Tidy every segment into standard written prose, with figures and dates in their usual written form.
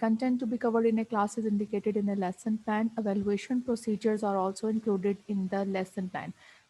Content to be covered in a class is indicated in a lesson plan. Evaluation procedures are also included in the lesson plan.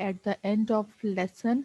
at the end of lesson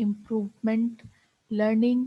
improvement learning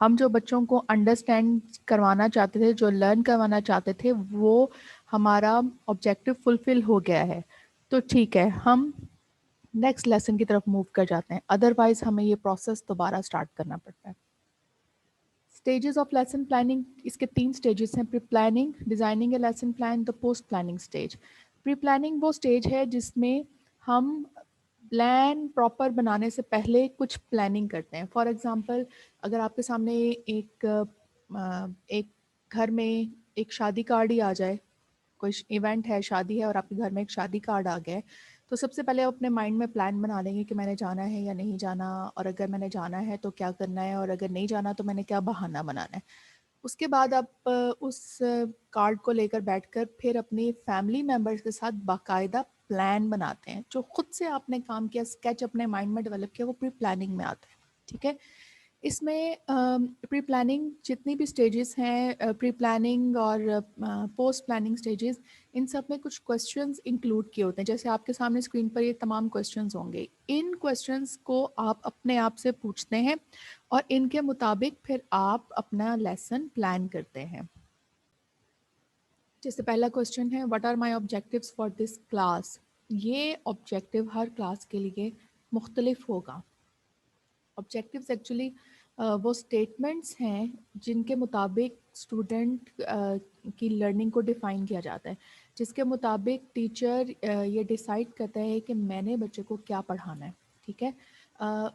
ہم جو بچوں کو understand کروانا چاہتے تھے، جو learn کروانا چاہتے تھے، وہ ہمارا آبجیکٹو فلفل ہو گیا ہے، تو ٹھیک ہے، ہم نیکسٹ لیسن کی طرف موو کر جاتے ہیں، ادروائز ہمیں یہ پروسیس دوبارہ اسٹارٹ کرنا پڑتا ہے. اسٹیجز آف لیسن پلاننگ، اس کے 3 اسٹیجز ہیں: pre planning, designing a lesson plan, the post planning stage. Pre planning وہ اسٹیج ہے جس میں ہم پلان پراپر بنانے سے پہلے کچھ پلاننگ کرتے ہیں. فار ایگزامپل، اگر آپ کے سامنے ایک گھر میں ایک شادی کارڈ ہی آ جائے، کوئی ایونٹ ہے، شادی ہے، اور آپ کے گھر میں ایک شادی کارڈ آ گیا ہے، تو سب سے پہلے آپ اپنے مائنڈ میں پلان بنا لیں گے کہ میں نے جانا ہے یا نہیں جانا، اور اگر میں نے جانا ہے تو کیا کرنا ہے، اور اگر نہیں جانا تو میں نے کیا بہانہ بنانا ہے. اس کے بعد آپ اس کارڈ کو لے کر بیٹھ کر پھر اپنی فیملی ممبرس کے ساتھ باقاعدہ پلان بناتے ہیں. جو خود سے آپ نے کام کیا، اسکیچ اپنے مائنڈ میں ڈیولپ کیا، وہ پری پلاننگ میں آتا ہے. ٹھیک ہے، اس میں پری پلاننگ جتنی بھی سٹیجز ہیں، پری پلاننگ اور پوسٹ پلاننگ سٹیجز، ان سب میں کچھ کویسچنز انکلوڈ کیے ہوتے ہیں. جیسے آپ کے سامنے اسکرین پر یہ تمام کویسچنز ہوں گے. ان کویسچنز کو آپ اپنے آپ سے پوچھتے ہیں اور ان کے مطابق پھر آپ اپنا لیسن پلان کرتے ہیں. جیسے پہلا کویسچن ہے، what are my objectives for this class. یہ آبجیکٹیو ہر کلاس کے لیے مختلف ہوگا. آبجیکٹیوز ایکچولی وہ اسٹیٹمنٹس ہیں جن کے مطابق اسٹوڈنٹ کی لرننگ کو ڈیفائن کیا جاتا ہے، جس کے مطابق ٹیچر یہ ڈیسائیڈ کرتا ہے کہ میں نے بچے کو کیا پڑھانا ہے. ٹھیک ہے،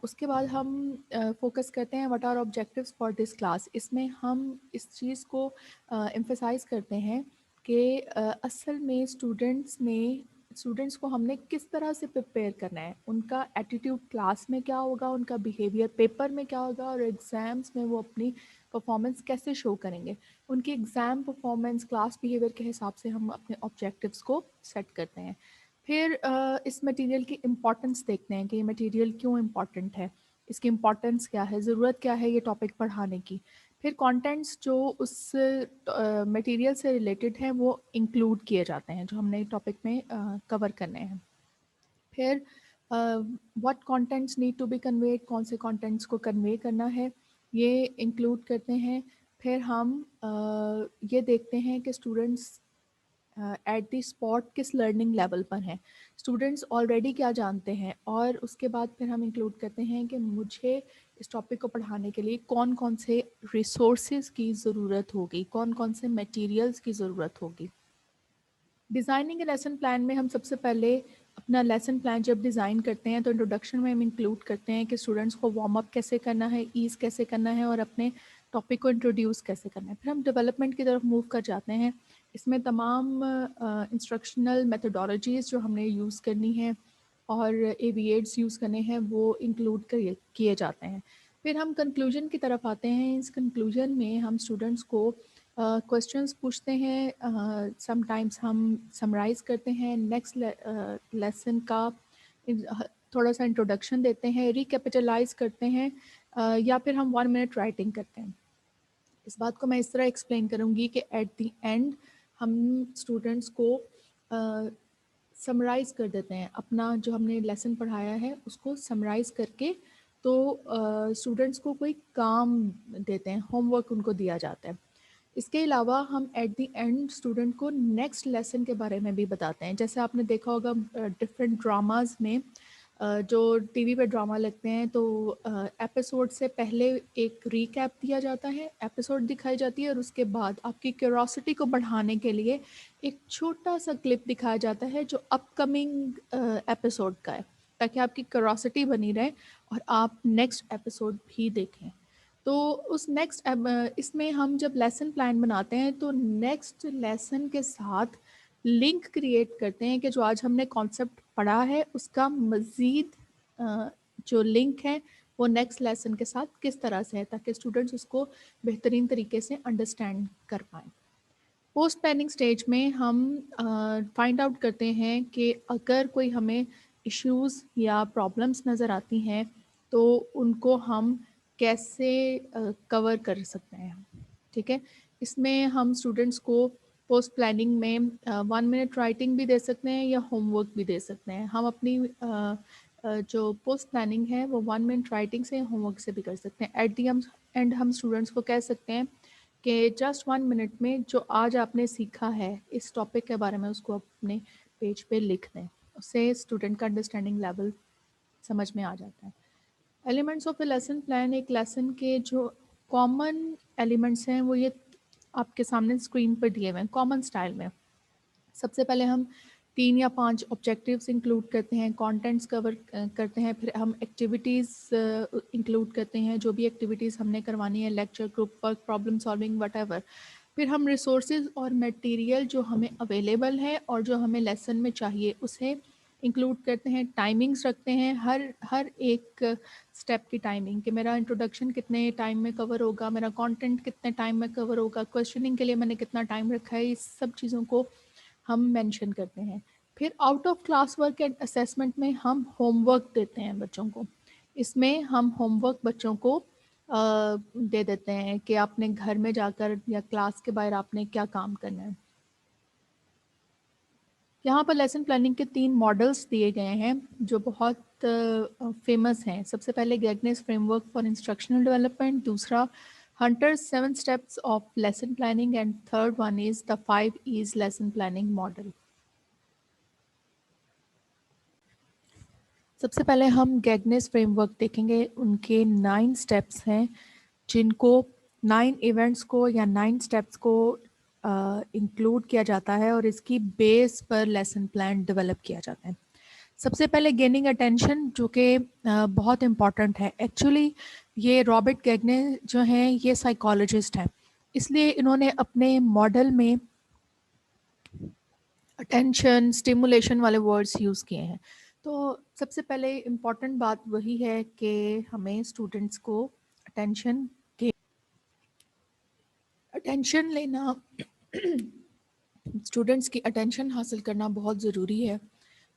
اس کے بعد ہم فوکس کرتے ہیں what are objectives for this class. اس میں ہم اس چیز کو ایمفسائز کرتے ہیں کہ اصل میں اسٹوڈنٹس کو ہم نے کس طرح سے پریپیئر کرنا ہے. ان کا ایٹیٹیوڈ کلاس میں کیا ہوگا، ان کا بیہیویئر پیپر میں کیا ہوگا، اور ایگزامس میں وہ اپنی پرفارمنس کیسے شو کریں گے. ان کی ایگزام پرفارمنس، کلاس بیہیویئر کے حساب سے ہم اپنے آبجیکٹیوز کو سیٹ کرتے ہیں. پھر اس مٹیریل کی امپورٹنس دیکھتے ہیں کہ یہ مٹیریل کیوں امپورٹنٹ ہے، اس کی امپورٹنس کیا ہے، ضرورت کیا ہے یہ ٹاپک پڑھانے کی. پھر کانٹینٹس جو اس مٹیریل سے ریلیٹڈ ہیں وہ انکلوڈ کیے جاتے ہیں جو ہم نے ٹاپک میں کور کرنے ہیں. پھر what contents need to be conveyed, کون سے کانٹینٹس کو کنوے کرنا ہے، یہ انکلوڈ کرتے ہیں. پھر ہم یہ دیکھتے ہیں کہ اسٹوڈنٹس ایٹ دی اسپاٹ کس لرننگ لیول پر ہیں، اسٹوڈنٹس آلریڈی کیا جانتے ہیں. اور اس کے بعد پھر ہم انکلوڈ کرتے ہیں کہ مجھے اس ٹاپک کو پڑھانے کے لیے کون کون سے ریسورسز کی ضرورت ہوگی، کون کون سے میٹیریلز کی ضرورت ہوگی. ڈیزائننگ کے لیسن پلان میں ہم سب سے پہلے اپنا لیسن پلان جب ڈیزائن کرتے ہیں تو انٹروڈکشن میں ہم انکلوڈ کرتے ہیں کہ اسٹوڈنٹس کو وارم اپ کیسے کرنا ہے، ایز کیسے کرنا ہے، اور اپنے ٹاپک کو انٹروڈیوس کیسے کرنا ہے. پھر ہم ڈیولپمنٹ کی طرف موو کر جاتے ہیں. اس میں تمام انسٹرکشنل میتھڈالوجیز جو ہم نے یوز کرنی ہے اور ایویٹس یوز کرنے ہیں وہ انکلوڈ کیے جاتے ہیں. پھر ہم کنکلوژن کی طرف آتے ہیں. اس کنکلوژن میں ہم اسٹوڈنٹس کو کویسچنس پوچھتے ہیں. سم ٹائمس ہم سمرائز کرتے ہیں نیکسٹ لیسن کا، تھوڑا سا انٹروڈکشن دیتے ہیں، ریکیپیٹلائز کرتے ہیں، یا پھر ہم 1 منٹ رائٹنگ کرتے ہیں. اس بات کو میں اس طرح ایکسپلین کروں گی کہ ایٹ دی اینڈ ہم اسٹوڈنٹس کو سمرائز کر دیتے ہیں اپنا جو ہم نے لیسن پڑھایا ہے اس کو سمرائز کر کے. تو اسٹوڈنٹس کو کوئی کام دیتے ہیں، ہوم ورک ان کو دیا جاتا ہے. اس کے علاوہ ہم ایٹ دی اینڈ اسٹوڈنٹ کو نیکسٹ لیسن کے بارے میں بھی بتاتے ہیں. جیسے آپ نے دیکھا ہوگا ڈفرینٹ ڈراماز میں جو ٹی وی پہ ڈرامہ لگتے ہیں تو ایپیسوڈ سے پہلے ایک ریکیپ دیا جاتا ہے، ایپیسوڈ دکھائی جاتی ہے، اور اس کے بعد آپ کی کیوروسٹی کو بڑھانے کے لیے ایک چھوٹا سا کلپ دکھایا جاتا ہے جو اپ کمنگ ایپیسوڈ کا ہے، تاکہ آپ کی کیوروسٹی بنی رہے اور آپ نیکسٹ ایپیسوڈ بھی دیکھیں. تو اس نیکسٹ اس میں ہم جب لیسن پلان بناتے ہیں تو نیکسٹ لیسن کے ساتھ لنک کریٹ کرتے ہیں کہ جو آج ہم نے کانسیپٹ پڑھا ہے اس کا مزید جو لنک ہے وہ نیکسٹ لیسن کے ساتھ کس طرح سے ہے، تاکہ اسٹوڈنٹس اس کو بہترین طریقے سے انڈرسٹینڈ کر پائیں. پوسٹ پلاننگ سٹیج میں ہم فائنڈ آؤٹ کرتے ہیں کہ اگر کوئی ہمیں ایشوز یا پرابلمس نظر آتی ہیں تو ان کو ہم کیسے کور کر سکتے ہیں. ٹھیک ہے، اس میں ہم اسٹوڈنٹس کو پوسٹ پلاننگ میں 1 منٹ رائٹنگ بھی دے سکتے ہیں یا ہوم ورک بھی دے سکتے ہیں. ہم اپنی جو پوسٹ پلاننگ ہے وہ 1 منٹ رائٹنگ سے ہوم ورک سے بھی کر سکتے ہیں. ایٹ دی اینڈ ہم اسٹوڈنٹس کو کہہ سکتے ہیں کہ جسٹ 1 منٹ میں جو آج آپ نے سیکھا ہے اس ٹاپک کے بارے میں اس کو اپنے پیج پہ لکھ دیں. اس سے اسٹوڈنٹ کا انڈرسٹینڈنگ لیول سمجھ میں آ جاتا ہے. Elements of a lesson plan, ایک لیسن کے جو کامن ایلیمنٹس ہیں وہ یہ آپ کے سامنے اسکرین پر دیے ہوئے ہیں کامن اسٹائل میں. سب سے پہلے ہم 3 یا 5 آبجیکٹیوس انکلوڈ کرتے ہیں، کانٹینٹس کور کرتے ہیں، پھر ہم ایکٹیویٹیز انکلوڈ کرتے ہیں، جو بھی ایکٹیویٹیز ہم نے کروانی ہے، lecture, group work, problem solving, what ever. پھر ہم ریسورسز اور میٹیریل جو ہمیں اویلیبل ہے اور جو ہمیں لیسن میں چاہیے اسے انکلوڈ کرتے ہیں. ٹائمنگس رکھتے ہیں، ہر ایک اسٹیپ کی ٹائمنگ، کہ میرا انٹروڈکشن کتنے ٹائم میں کور ہوگا، میرا کانٹینٹ کتنے ٹائم میں کور ہوگا، کویشچننگ کے لیے میں نے کتنا ٹائم رکھا ہے. اس سب چیزوں کو ہم مینشن کرتے ہیں. پھر out of class work and assessment میں ہم ہوم ورک دیتے ہیں بچوں کو. اس میں ہم ہوم ورک بچوں کو دے دیتے ہیں کہ آپ نے گھر میں جا کر یا کلاس کے باہر آپ نے کیا کام کرنا ہے. یہاں پر لیسن پلاننگ کے 3 ماڈلس دیے گئے ہیں جو بہت فیمس ہیں. سب سے پہلے Gagne's framework for instructional development, دوسرا Hunter's 7 steps of lesson planning, and third one is the 5 E's lesson planning model. سب سے پہلے ہم گیگنس فریم ورک دیکھیں گے. ان کے 9 اسٹیپس ہیں جن کو 9 ایونٹس کو یا 9 اسٹیپس کو انکلوڈ کیا جاتا ہے اور اس کی بیس پر لیسن پلان ڈیولپ کیا جاتا ہے. سب سے پہلے گیننگ اٹینشن، جو کہ بہت امپورٹنٹ ہے. ایکچولی یہ رابرٹ گیگنے جو ہیں یہ سائیکالوجسٹ ہیں، اس لیے انہوں نے اپنے ماڈل میں اٹینشن، اسٹیمولیشن والے ورڈس یوز کیے ہیں. تو سب سے پہلے امپورٹنٹ بات وہی ہے کہ ہمیں اسٹوڈنٹس کو اٹینشن لینا اسٹوڈنٹس کی اٹینشن حاصل کرنا بہت ضروری ہے.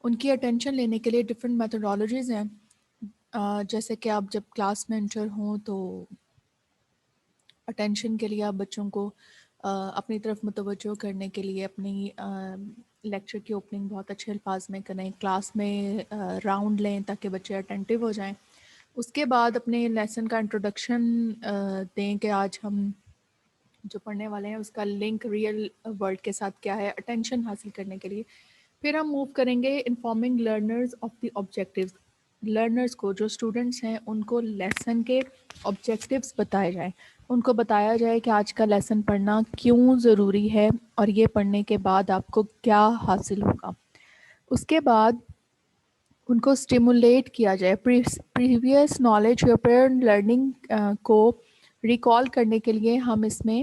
ان کی اٹینشن لینے کے لیے ڈفرینٹ میتھڈالوجیز ہیں. جیسے کہ آپ جب کلاس میں انٹر ہوں تو اٹینشن کے لیے آپ بچوں کو اپنی طرف متوجہ کرنے کے لیے اپنی لیکچر کی اوپننگ بہت اچھے الفاظ میں کریں، کلاس میں راؤنڈ لیں تاکہ بچے اٹینٹیو ہو جائیں. اس کے بعد اپنے لیسن کا انٹروڈکشن دیں کہ آج ہم جو پڑھنے والے ہیں اس کا لنک ریئل ورلڈ کے ساتھ کیا ہے، اٹینشن حاصل کرنے کے لیے. پھر ہم موو کریں گے informing learners of the objectives. Learners کو، جو اسٹوڈنٹس ہیں ان کو لیسن کے آبجیکٹیوز بتائے جائیں. ان کو بتایا جائے کہ آج کا لیسن پڑھنا کیوں ضروری ہے اور یہ پڑھنے کے بعد آپ کو کیا حاصل ہوگا. اس کے بعد ان کو اسٹیمولیٹ کیا جائے. پریویس نالج یا پریئر لرننگ کو ریکال کرنے کے لیے ہم اس میں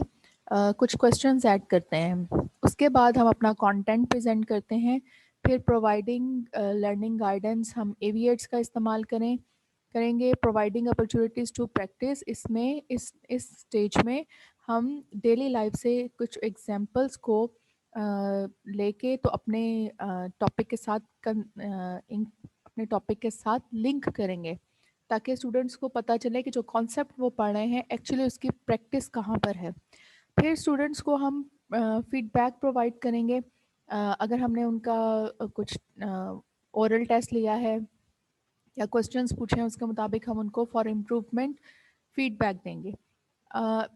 کچھ کوشچنز ایڈ کرتے ہیں. اس کے بعد ہم اپنا کانٹینٹ پریزنٹ کرتے ہیں. پھر پرووائڈنگ لرننگ گائیڈنس، ہم ایویٹس کا استعمال کریں گے. پرووائڈنگ اپرچونیٹیز ٹو پریکٹس، اس میں اس اسٹیج میں ہم ڈیلی لائف سے کچھ ایگزامپلس کو لے کے تو اپنے ٹاپک کے ساتھ لنک کریں گے تاکہ اسٹوڈنٹس کو پتہ چلے کہ جو کانسیپٹ وہ پڑھ رہے ہیں ایکچولی اس کی پریکٹس کہاں پر ہے. پھر اسٹوڈنٹس کو ہم فیڈ بیک پرووائڈ کریں گے. اگر ہم نے ان کا کچھ اورل ٹیسٹ لیا ہے یا کوسچنس پوچھے ہیں اس کے مطابق ہم ان کو فار امپروومنٹ فیڈ بیک دیں گے.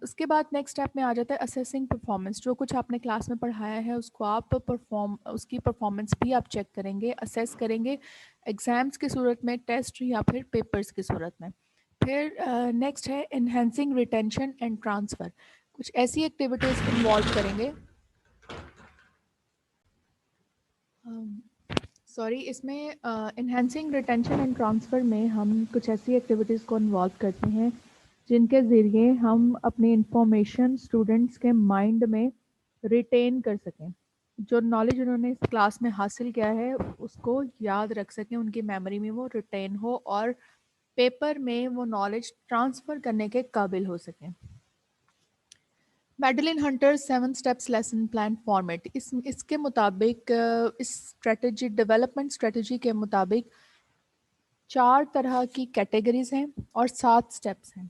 اس کے بعد نیکسٹ اسٹیپ میں آ جاتا ہے اسیسنگ پرفارمنس. جو کچھ آپ نے کلاس میں پڑھایا ہے اس کو آپ اس کی پرفارمنس بھی آپ چیک کریں گے، اسیس کریں گے ایگزامس کی صورت میں، ٹیسٹ یا پھر پیپرز کی صورت میں. پھر نیکسٹ ہے انہینسنگ ریٹینشن اینڈ ٹرانسفر. کچھ ایسی ایکٹیویٹیز انوالو کریں گے اس میں انہینسنگ ریٹینشن اینڈ ٹرانسفر میں ہم کچھ ایسی ایکٹیویٹیز کو انوالو کرتے ہیں جن کے ذریعے ہم اپنی انفارمیشن اسٹوڈنٹس کے مائنڈ میں ریٹین کر سکیں. جو نالج انہوں نے اس کلاس میں حاصل کیا ہے اس کو یاد رکھ سکیں، ان کی میموری میں وہ ریٹین ہو اور پیپر میں وہ نالج ٹرانسفر کرنے کے قابل ہو سکیں. Madeline Hunter 7 steps lesson plan format, اس کے مطابق اس اسٹریٹجی ڈیولپمنٹ اسٹریٹجی کے مطابق 4 طرح کی کیٹیگریز ہیں اور 7 اسٹیپس ہیں.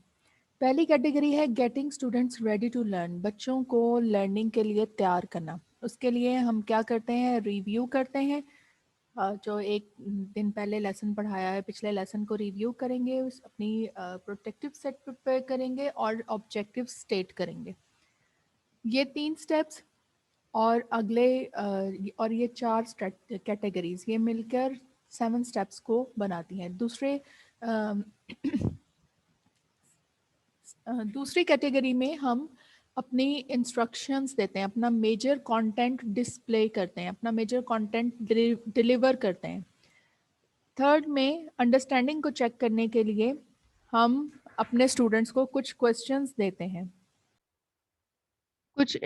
پہلی کیٹیگری ہے getting students ready to learn, بچوں کو لرننگ کے لیے تیار کرنا. اس کے لیے ہم کیا کرتے ہیں، ریویو کرتے ہیں جو ایک دن پہلے لیسن پڑھایا ہے پچھلے لیسن کو ریویو کریں گے، اپنی پروٹیکٹیو سیٹ پریپیئر کریں گے اور آبجیکٹیو اسٹیٹ کریں گے. یہ 3 اسٹیپس اور اگلے اور یہ 4 کیٹیگریز یہ مل کر 7 اسٹیپس کو بناتی ہیں. دوسری کیٹیگری میں ہم اپنی انسٹرکشنز دیتے ہیں، اپنا میجر کانٹینٹ ڈسپلے کرتے ہیں، اپنا میجر کانٹینٹ ڈلیور کرتے ہیں. تھرڈ میں انڈرسٹینڈنگ کو چیک کرنے کے لیے ہم اپنے اسٹوڈنٹس کو کچھ کوشچنز دیتے ہیں، کچھ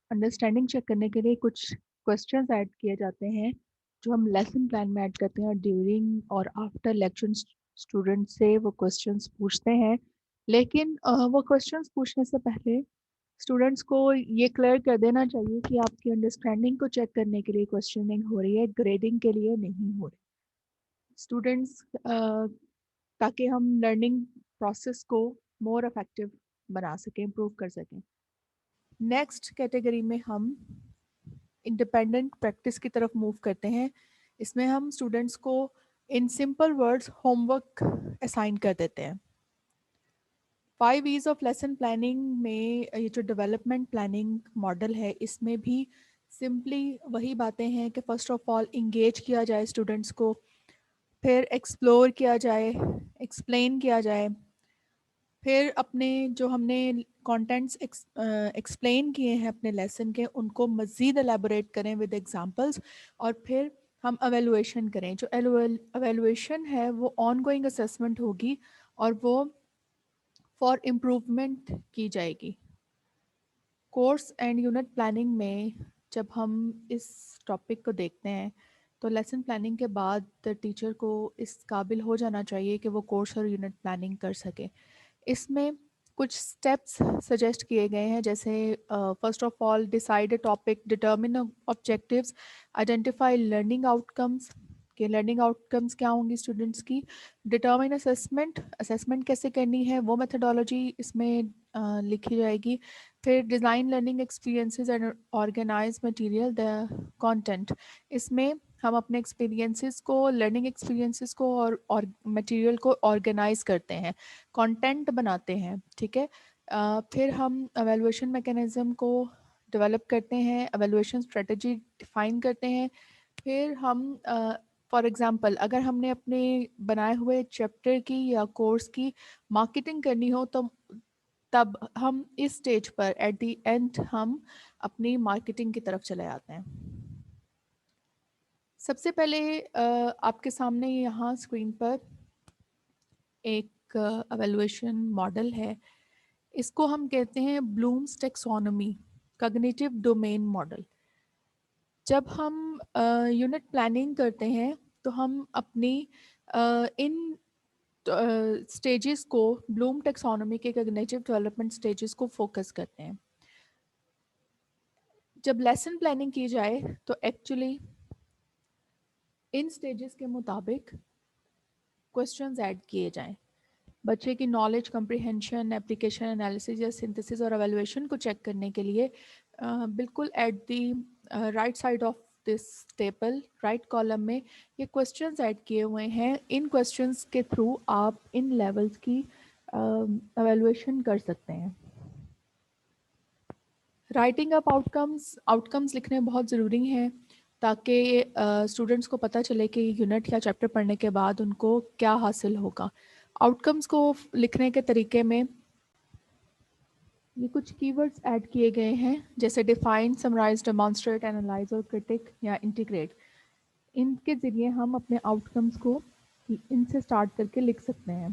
انڈرسٹینڈنگ چیک کرنے کے لیے کچھ کوشچنز ایڈ کیے جاتے ہیں جو ہم لیسن پلان میں ایڈ کرتے ہیں، اور ڈیورنگ اور آفٹر لیکچر اسٹوڈنٹ سے وہ کوشچنز پوچھتے ہیں. لیکن وہ کوشچنز پوچھنے سے پہلے اسٹوڈنٹس کو یہ کلیئر کر دینا چاہیے کہ آپ کی انڈرسٹینڈنگ کو چیک کرنے کے لیے کوشچننگ ہو رہی ہے، گریڈنگ کے لیے نہیں ہو رہی. اسٹوڈنٹس تاکہ ہم لرننگ پروسیس کو مور افیکٹو بنا سکیں، امپروو کر سکیں. نیکسٹ کیٹیگری میں ہم انڈیپینڈنٹ پریکٹس کی طرف موو کرتے ہیں. اس میں ہم اسٹوڈنٹس کو ان simple words home work assign کر دیتے ہیں. 5 E's آف لیسن پلاننگ میں یہ جو ڈیولپمنٹ پلاننگ ماڈل ہے اس میں بھی سمپلی وہی باتیں ہیں کہ فرسٹ آف آل انگیج کیا جائے اسٹوڈنٹس کو، پھر ایکسپلور کیا جائے، ایکسپلین کیا جائے، پھر اپنے جو ہم نے کانٹینٹس ایکسپلین کیے ہیں اپنے لیسن کے ان کو مزید الیبوریٹ کریں ود ایگزامپلس، اور پھر ہم ایویلویشن کریں. جو ایویلویشن ہے وہ آن گوئنگ اسیسمنٹ ہوگی اور وہ فار امپروومنٹ کی جائے گی. کورس اینڈ یونٹ پلاننگ میں جب ہم اس ٹاپک کو دیکھتے ہیں تو لیسن پلاننگ کے بعد ٹیچر کو اس قابل ہو جانا چاہیے کہ وہ کورس اور یونٹ پلاننگ کر سکے. اس میں کچھ اسٹیپس سجیسٹ کیے گئے ہیں، جیسے first of all decide a topic, determine objectives, identify learning outcomes کہ لرننگ آؤٹ کمس کیا ہوں گی اسٹوڈنٹس کی، ڈٹرمن اسیسمنٹ کیسے کرنی ہے وہ میتھڈالوجی اس میں لکھی جائے گی. پھر design learning experiences and organize material the content. اس میں ہم اپنے ایکسپیرینسز کو، لرننگ ایکسپیرینسز کو اور مٹیریل کو آرگنائز کرتے ہیں، کانٹینٹ بناتے ہیں. ٹھیک ہے. پھر ہم ایویلویشن میکینزم کو ڈیولپ کرتے ہیں، ایویلویشن اسٹریٹجی ڈیفائن کرتے ہیں. پھر ہم فار ایگزامپل اگر ہم نے اپنے بنائے ہوئے چیپٹر کی یا کورس کی مارکیٹنگ کرنی ہو تو تب ہم اس اسٹیج پر ایٹ دی اینڈ ہم اپنی مارکیٹنگ کی طرف چلے آتے ہیں. سب سے پہلے آپ کے سامنے یہاں اسکرین پر ایک ایویلویشن ماڈل ہے. اس کو ہم کہتے ہیں Bloom's taxonomy cognitive domain model. جب ہم یونٹ پلاننگ کرتے ہیں تو ہم اپنی ان اسٹیجز کو، بلوم ٹیکسونومی کے کگنیٹو ڈیولپمنٹ اسٹیجز کو فوکس کرتے ہیں. جب لیسن پلاننگ کی جائے تو ایکچولی ان اسٹیجز کے مطابق کوشچنز ایڈ کیے جائیں. بچے کی نالج، کمپریہنشن، اپلیکیشن، انالیسس یا سنتھسس اور ایویلویشن کو چیک کرنے کے لیے بالکل at the right side of this table, right column میں یہ کوشچنز ایڈ کیے ہوئے ہیں. ان کوشچنز کے تھرو آپ ان لیولز کی ایویلویشن کر سکتے ہیں. رائٹنگ اپ آؤٹ کمز لکھنے بہت ضروری ہیں تاکہ اسٹوڈنٹس کو پتہ چلے کہ یونٹ یا چیپٹر پڑھنے کے بعد ان کو کیا حاصل ہوگا. آؤٹ کمز کو لکھنے کے طریقے میں یہ کچھ کی ورڈز ایڈ کیے گئے ہیں، جیسے ڈیفائن، سمرائز، ڈیمانسٹریٹ، اینالائز اور کرٹک یا انٹیگریٹ. ان کے ذریعے ہم اپنے آؤٹ کمز کو ان سے سٹارٹ کر کے لکھ سکتے ہیں.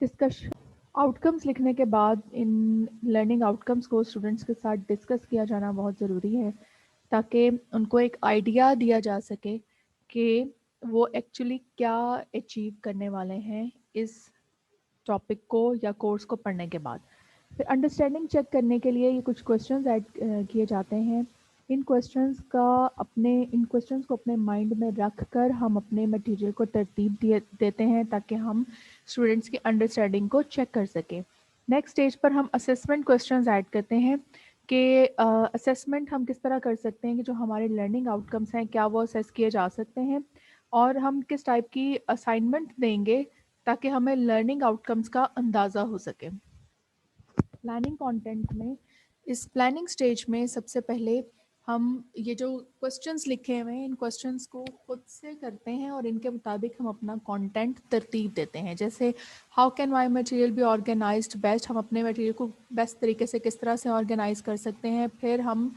ڈسکشن آؤٹ کمز لکھنے کے بعد ان لرننگ آؤٹ کمز کو اسٹوڈنٹس کے ساتھ ڈسکس کیا جانا بہت ضروری ہے تاکہ ان کو ایک آئیڈیا دیا جا سکے کہ وہ ایکچولی کیا اچیو کرنے والے ہیں اس ٹاپک کو یا کورس کو پڑھنے کے بعد. پھر انڈرسٹینڈنگ چیک کرنے کے لیے یہ کچھ کویشچنز ایڈ کیے جاتے ہیں. ان کویشچنز کو اپنے مائنڈ میں رکھ کر ہم اپنے مٹیریل کو ترتیب دیتے ہیں تاکہ ہم اسٹوڈنٹس کی انڈرسٹینڈنگ کو چیک کر سکیں. نیکسٹ اسٹیج پر ہم اسیسمنٹ کویشچنز ایڈ کرتے ہیں کہ اسیسمنٹ ہم کس طرح کر سکتے ہیں کہ جو ہمارے لرننگ آؤٹ کمس ہیں کیا وہ اسیس کیے جا سکتے ہیں، اور ہم کس ٹائپ کی اسائنمنٹ دیں گے تاکہ ہمیں لرننگ آؤٹ کمس کا اندازہ ہو سکے۔ پلاننگ کانٹینٹ میں اس پلاننگ سٹیج میں سب سے پہلے ہم یہ جو کوسچنس لکھے ہوئے ہیں ان کوسچنس کو خود سے کرتے ہیں اور ان کے مطابق ہم اپنا کانٹینٹ ترتیب دیتے ہیں۔ جیسے how can my material be organised best, ہم اپنے مٹیریل کو بیسٹ طریقے سے کس طرح سے آرگنائز کر سکتے ہیں۔ پھر ہم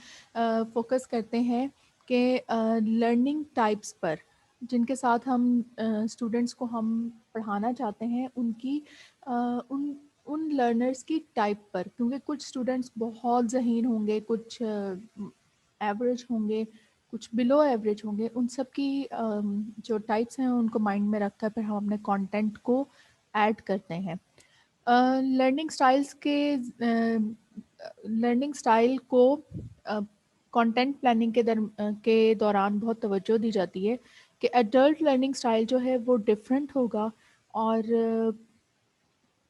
فوکس کرتے ہیں کہ لرننگ ٹائپس پر جن کے ساتھ ہم اسٹوڈنٹس کو ہم پڑھانا چاہتے ہیں ان کی ان لرنرس کی ٹائپ پر، کیونکہ کچھ اسٹوڈنٹس بہت ذہین ہوں گے، کچھ ایوریج ہوں گے، کچھ بلو ایوریج ہوں گے، ان سب کی جو ٹائپس ہیں ان کو مائنڈ میں رکھ کر پھر ہم اپنے کانٹینٹ کو ایڈ کرتے ہیں۔ لرننگ سٹائل کو کانٹینٹ پلاننگ کے دوران بہت توجہ دی جاتی ہے کہ ایڈلٹ لرننگ سٹائل جو ہے وہ ڈفرینٹ ہوگا اور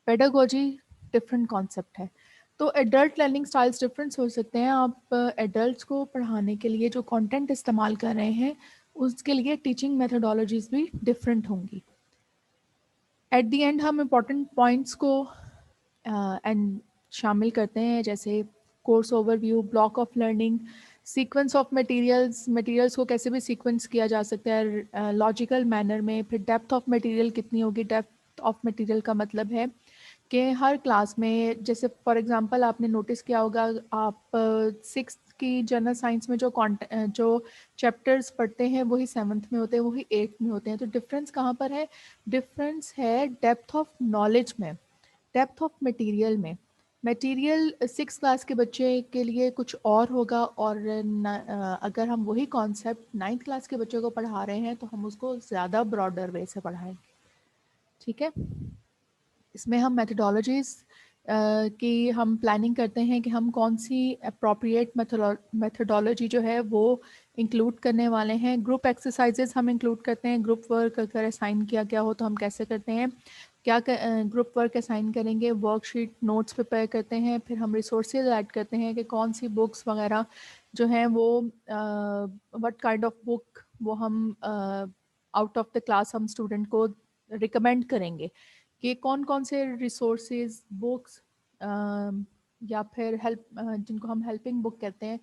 پیڈاگوجی ڈفرینٹ کانسیپٹ ہے۔ تو ایڈلٹ لرننگ سٹائلس ڈفرینس ہو سکتے ہیں۔ آپ ایڈلٹس کو پڑھانے کے لیے جو کانٹینٹ استعمال کر رہے ہیں اس کے لیے ٹیچنگ میتھڈالوجیز بھی ڈفرینٹ ہوں گی۔ ایٹ دی اینڈ ہم امپورٹنٹ پوائنٹس کو شامل کرتے ہیں، جیسے course overview, block of learning, sequence of materials کو کیسے بھی سیکوینس کیا جا سکتا ہے لاجیکل مینر میں۔ پھر ڈیپتھ آف مٹیریل کتنی ہوگی، ڈیپتھ آف مٹیریل کا مطلب ہے کہ ہر کلاس میں، جیسے فار ایگزامپل آپ نے نوٹس کیا ہوگا آپ سکس کی جنرل سائنس میں جو چیپٹرز پڑھتے ہیں وہی سیونتھ میں ہوتے ہیں، وہی ایٹتھ میں ہوتے ہیں۔ تو ڈفرینس کہاں پر ہے؟ ڈفرینس ہے ڈیپتھ آف نالج میں، ڈیپتھ آف مٹیریل میں۔ مٹیریل سکس کلاس کے بچے کے لیے کچھ اور ہوگا، اور اگر ہم وہی کانسیپٹ نائنتھ کلاس کے بچوں کو پڑھا رہے ہیں تو ہم اس کو زیادہ براڈر وے سے پڑھائیں گے۔ ٹھیک ہے، اس میں ہم میتھڈالوجیز کی ہم پلاننگ کرتے ہیں کہ ہم کون سی اپروپریٹ میتھڈالوجی جو ہے وہ انکلوڈ کرنے والے ہیں۔ گروپ ایکسرسائزز ہم انکلوڈ کرتے ہیں۔ گروپ ورک اگر اسائن کیا گیا ہو تو ہم کیسے کرتے ہیں، کیا گروپ ورک اسائن کریں گے، ورک شیٹ نوٹس پریپیئر کرتے ہیں۔ پھر ہم ریسورسز ایڈ کرتے ہیں کہ کون سی بکس وغیرہ جو ہیں وہ وٹ کائنڈ آف بک وہ ہم آؤٹ آف دا کلاس ہم اسٹوڈنٹ کو ریکمینڈ کریں گے کہ کون کون سے ریسورسز بکس یا پھر ہیلپ جن کو ہم ہیلپنگ بک کہتے ہیں،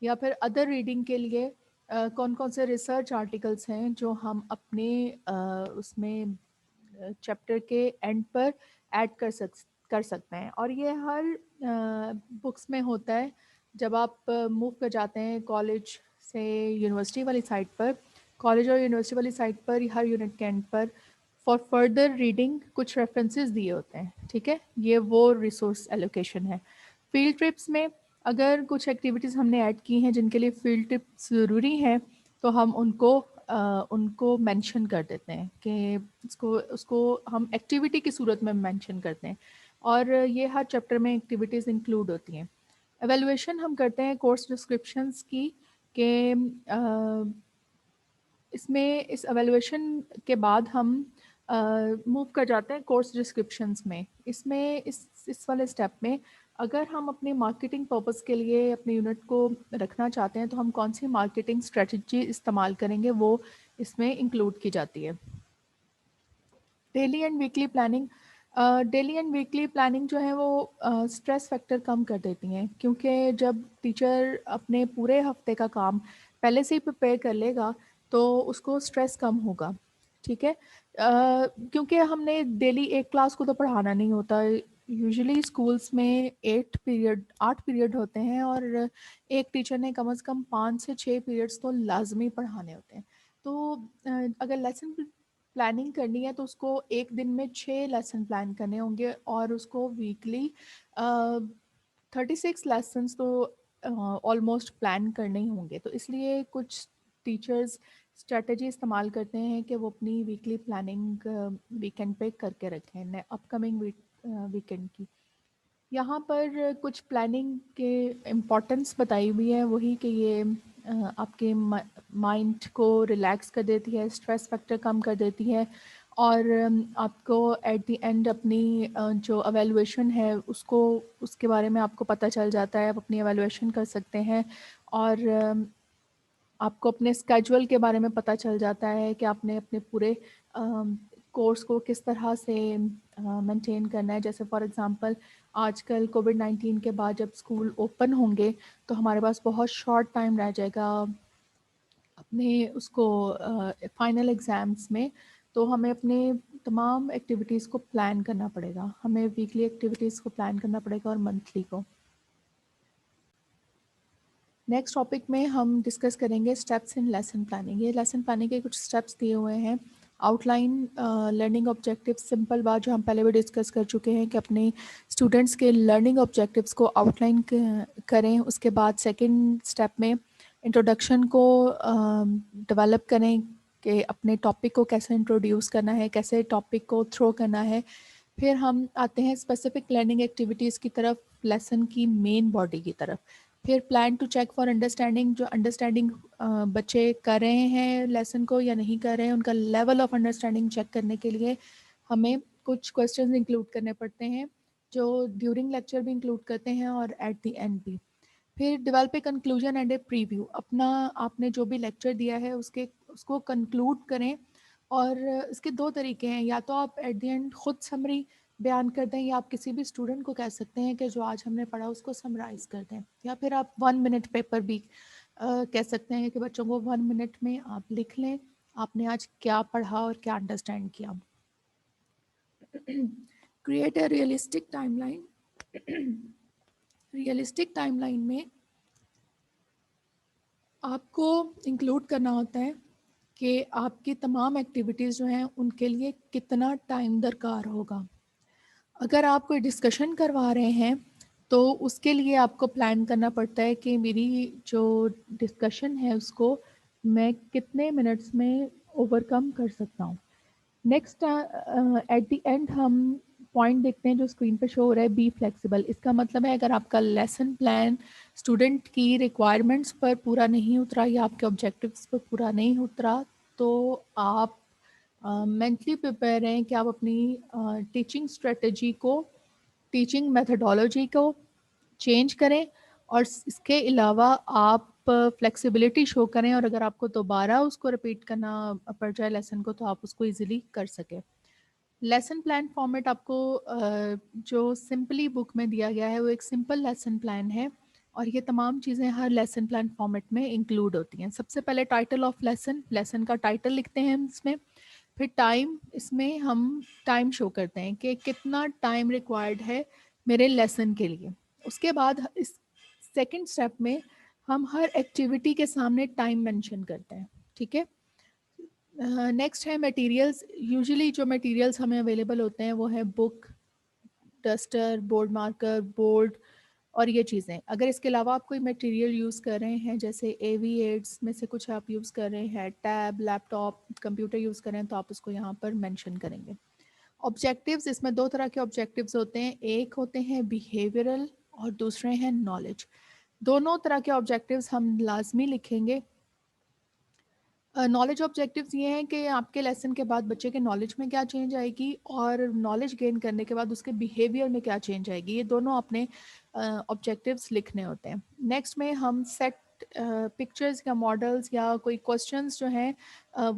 یا پھر ادر ریڈنگ کے لیے کون کون سے ریسرچ آرٹیکلس ہیں جو ہم اپنے اس میں چیپٹر کے اینڈ پر ایڈ کر سکتے ہیں۔ اور یہ ہر بکس میں ہوتا ہے۔ جب آپ موو کر جاتے ہیں کالج سے یونیورسٹی والی سائٹ پر، کالج اور یونیورسٹی والی سائٹ پر ہر یونٹ کے and per for further reading کچھ ریفرنسز دیے ہوتے ہیں۔ ٹھیک ہے، یہ وہ ریسورس ایلوکیشن ہے۔ فیلڈ ٹرپس میں اگر کچھ ایکٹیویٹیز ہم نے ایڈ کی ہیں جن کے لیے فیلڈ ٹرپس ضروری ہیں تو ہم ان کو مینشن کر دیتے ہیں کہ اس کو ہم ایکٹیویٹی کی صورت میں مینشن کرتے ہیں، اور یہ ہر چیپٹر میں ایکٹیویٹیز انکلوڈ ہوتی ہیں۔ ایویلویشن ہم کرتے ہیں کورس ڈسکرپشنز کی کہ اس میں اس ایویلویشن کے بعد ہم موو کر جاتے ہیں کورس ڈسکرپشنز میں۔ اس میں اس والے اسٹیپ میں اگر ہم اپنی مارکیٹنگ پرپز کے لیے اپنے یونٹ کو رکھنا چاہتے ہیں تو ہم کون سی مارکیٹنگ اسٹریٹجی استعمال کریں گے وہ اس میں انکلوڈ کی جاتی ہے۔ Daily and weekly planning, daily and weekly planning جو ہے وہ اسٹریس فیکٹر کم کر دیتی ہیں، کیونکہ جب ٹیچر اپنے پورے ہفتے کا کام پہلے سے ہی پریپیئر کر لے گا تو اس کو اسٹریس کم ہوگا۔ ٹھیک ہے، کیونکہ ہم نے ڈیلی ایک کلاس کو تو پڑھانا نہیں ہوتا۔ یوزلی اسکولس میں 8 پیریڈ ہوتے ہیں اور ایک ٹیچر نے کم از کم 5 سے 6 پیریڈس تو لازمی پڑھانے ہوتے ہیں۔ تو اگر لیسن پلاننگ کرنی ہے تو اس کو ایک دن میں 6 لیسن پلان کرنے ہوں گے، اور اس کو ویکلی 36 لیسنس تو آلموسٹ پلان کرنے ہی ہوں گے۔ تو اس لیے کچھ ٹیچرز اسٹریٹجی استعمال کرتے ہیں کہ وہ اپنی ویکلی پلاننگ ویکینڈ پہ کر کے رکھیں، اپ کمنگ ویکینڈ کی۔ یہاں پر کچھ پلاننگ کے امپورٹنس بتائی ہوئی ہے، وہی کہ یہ آپ کے مائنڈ کو ریلیکس کر دیتی ہے، اسٹریس فیکٹر کم کر دیتی ہے، اور آپ کو ایٹ دی اینڈ اپنی جو ایویلویشن ہے اس کے بارے میں آپ کو پتہ چل جاتا ہے. آپ اپنی ایویلویشن کر سکتے ہیں اور آپ کو اپنے اسکیجول کے بارے میں پتہ چل جاتا ہے کہ آپ نے اپنے پورے کورس کو کس طرح سے مینٹین کرنا ہے. جیسے فار ایگزامپل آج کل کووڈ-19 کے بعد جب اسکول اوپن ہوں گے تو ہمارے پاس بہت شارٹ ٹائم رہ جائے گا اپنے اس کو فائنل ایگزامس میں. تو ہمیں اپنے تمام ایکٹیویٹیز کو پلان کرنا پڑے گا. ہمیں ویکلی ایکٹیویٹیز کو پلان کرنا پڑے گا اور منتھلی کو. نیکسٹ ٹاپک میں ہم ڈسکس کریں گے اسٹیپس ان لیسن پلاننگ. یہ لیسن پلاننگ کے کچھ اسٹیپس دیے ہوئے ہیں. Out line learning objective. Simple بات جو ہم پہلے بھی ڈسکس کر چکے ہیں کہ اپنے اسٹوڈنٹس کے لرننگ آبجیکٹیوس کو آؤٹ لائن کریں. اس کے بعد سیکنڈ اسٹیپ میں انٹروڈکشن کو ڈیولپ کریں کہ اپنے ٹاپک کو کیسے انٹروڈیوس کرنا ہے, کیسے ٹاپک کو تھرو کرنا ہے. پھر ہم آتے ہیں اسپیسیفک لرننگ ایکٹیویٹیز کی طرف, لیسن کی مین باڈی کی طرف. پھر plan to check for understanding. جو انڈرسٹینڈنگ بچے کر رہے ہیں لیسن کو یا نہیں کر رہے ہیں, ان کا لیول آف انڈرسٹینڈنگ چیک کرنے کے لیے ہمیں کچھ کویسچنز انکلوڈ کرنے پڑتے ہیں جو ڈیورنگ لیکچر بھی انکلوڈ کرتے ہیں اور ایٹ دی اینڈ بھی. پھر develop a conclusion and a preview. اپنا آپ نے جو بھی لیکچر دیا ہے اس کو کنکلوڈ کریں. اور اس کے دو طریقے ہیں, یا تو آپ ایٹ دی اینڈ خود سمری بیان کر دیں, یا آپ کسی بھی اسٹوڈنٹ کو کہہ سکتے ہیں کہ جو آج ہم نے پڑھا اس کو سمرائز کر دیں. یا پھر آپ 1 منٹ پیپر بھی کہہ سکتے ہیں کہ بچوں کو 1 منٹ میں آپ لکھ لیں آپ نے آج کیا پڑھا اور کیا انڈرسٹینڈ کیا. Create a realistic time line. Realistic time line میں آپ کو انکلوڈ کرنا ہوتا ہے کہ آپ کی تمام ایکٹیویٹیز جو ہیں ان کے لیے کتنا ٹائم درکار ہوگا. اگر آپ کوئی ڈسکشن کروا رہے ہیں تو اس کے لیے آپ کو پلان کرنا پڑتا ہے کہ میری جو ڈسکشن ہے اس کو میں کتنے منٹس میں اوور کم کر سکتا ہوں. نیکسٹ ایٹ دی اینڈ ہم پوائنٹ دیکھتے ہیں جو اسکرین پہ شو ہو رہا ہے, بی فلیکسیبل. اس کا مطلب ہے اگر آپ کا لیسن پلان اسٹوڈنٹ کی ریکوائرمنٹس پر پورا نہیں اترا یا آپ کے آبجیکٹیوس پر پورا نہیں اترا تو آپ مینٹلی پریپیئر ہیں کہ آپ اپنی ٹیچنگ اسٹریٹجی کو, ٹیچنگ میتھڈالوجی کو چینج کریں. اور اس کے علاوہ آپ فلیکسیبلٹی شو کریں, اور اگر آپ کو دوبارہ اس کو رپیٹ کرنا پڑ جائے لیسن کو تو آپ اس کو ایزیلی کر سکیں. لیسن پلان فارمیٹ آپ کو جو سمپلی بک میں دیا گیا ہے وہ ایک سمپل لیسن پلان ہے, اور یہ تمام چیزیں ہر لیسن پلان فارمیٹ میں انکلوڈ ہوتی ہیں. سب سے پہلے ٹائٹل آف لیسن, لیسن کا ٹائٹل لکھتے ہیں ہم اس میں. پھر ٹائم, اس میں ہم ٹائم شو کرتے ہیں کہ کتنا ٹائم ریکوائرڈ ہے میرے لیسن کے لیے. اس کے بعد اس سیکنڈ اسٹیپ میں ہم ہر ایکٹیویٹی کے سامنے ٹائم مینشن کرتے ہیں. ٹھیک ہے. نیکسٹ ہے میٹیریلز. یوزلی جو میٹیریلز ہمیں اویلیبل ہوتے ہیں وہ ہے بک, ڈسٹر, بورڈ مارکر, بورڈ اور یہ چیزیں. اگر اس کے علاوہ آپ کوئی میٹیریل یوز کر رہے ہیں جیسے اے وی ایڈس میں سے کچھ آپ یوز کر رہے ہیں, ٹیب, لیپ ٹاپ, کمپیوٹر یوز کریں تو آپ اس کو یہاں پر مینشن کریں گے. آبجیکٹیوز, اس میں دو طرح کے آبجیکٹیوز ہوتے ہیں. ایک ہوتے ہیں بیہیویئرل اور دوسرے ہیں نالج. دونوں طرح کے آبجیکٹیوز ہم لازمی لکھیں گے. نالج آبجیکٹیوز یہ ہیں کہ آپ کے لیسن کے بعد بچے کے نالج میں کیا چینج آئے گی اور نالج گین کرنے کے بعد اس کے بیہیویئر میں کیا چینج آئے گی. یہ دونوں اپنے آبجیکٹیوز لکھنے ہوتے ہیں. نیکسٹ میں ہم سیٹ پکچرز یا ماڈلز یا کوئی کوسچنز جو ہیں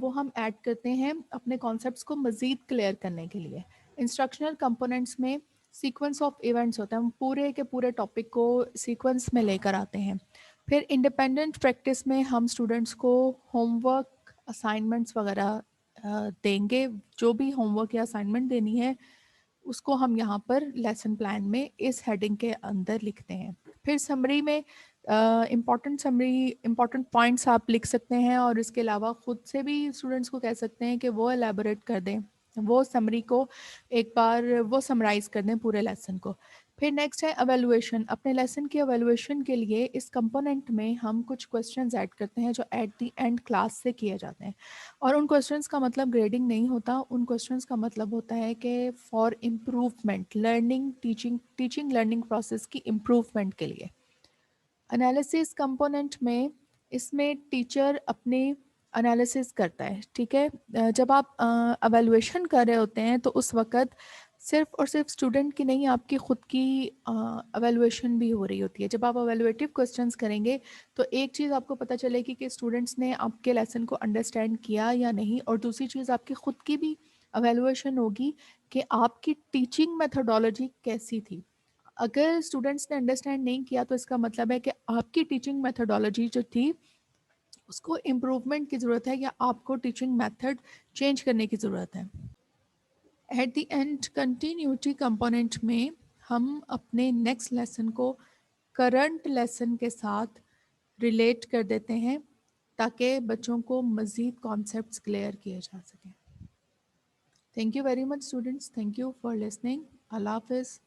وہ ہم ایڈ کرتے ہیں اپنے کانسیپٹس کو مزید کلیئر کرنے کے لیے. انسٹرکشنل کمپوننٹس میں سیکوینس آف ایونٹس ہوتا ہے, ہم پورے کے پورے ٹاپک کو سیکوینس میں لے کر آتے ہیں. پھر انڈیپینڈنٹ پریکٹس میں ہم اسٹوڈنٹس کو ہوم ورک, اسائنمنٹس وغیرہ دیں گے. جو بھی ہوم ورک یا اسائنمنٹ دینی ہے اس کو ہم یہاں پر لیسن پلان میں اس ہیڈنگ کے اندر لکھتے ہیں. پھر سمری میں امپورٹنٹ پوائنٹس آپ لکھ سکتے ہیں, اور اس کے علاوہ خود سے بھی اسٹوڈنٹس کو کہہ سکتے ہیں کہ وہ الیبوریٹ کر دیں, وہ سمری کو ایک بار وہ سمرائز کر دیں پورے لیسن کو. پھر نیکسٹ ہے ایویلویشن. اپنے لیسن کی ایویلویشن کے لیے اس کمپوننٹ میں ہم کچھ کویسچنز ایڈ کرتے ہیں جو ایٹ دی اینڈ کلاس سے کیے جاتے ہیں. اور ان کویسچنز کا مطلب گریڈنگ نہیں ہوتا, ان کویسچنز کا مطلب ہوتا ہے کہ for improvement, learning teaching learning process کی امپروومنٹ کے لیے. انالیسس کمپوننٹ میں اس میں ٹیچر اپنے انالیسس کرتا ہے. ٹھیک ہے. جب آپ اویلویشن کر رہے ہوتے ہیں تو اس وقت صرف اور صرف اسٹوڈنٹ کی نہیں، آپ کی خود کی اویلویشن بھی ہو رہی ہوتی ہے. جب آپ اویلویٹیو کوسچنس کریں گے تو ایک چیز آپ کو پتہ چلے گی کہ اسٹوڈنٹس نے آپ کے لیسن کو انڈرسٹینڈ کیا یا نہیں، اور دوسری چیز آپ کی خود کی بھی اویلویشن ہوگی کہ آپ کی ٹیچنگ میتھڈولوجی کیسی تھی. اگر اسٹوڈنٹس نے انڈرسٹینڈ نہیں کیا تو اس کا مطلب ہے کہ آپ کی ٹیچنگ میتھڈولوجی جو تھی اس کو امپروومنٹ کی ضرورت ہے، یا آپ کو ٹیچنگ میتھڈ چینج کرنے کی ضرورت ہے. At the end continuity component میں ہم اپنے نیکسٹ لیسن کو کرنٹ لیسن کے ساتھ ریلیٹ کر دیتے ہیں تاکہ بچوں کو مزید کانسیپٹس کلیئر کیے جا سکیں. Thank you very much students. Thank you for listening. اللہ حافظ.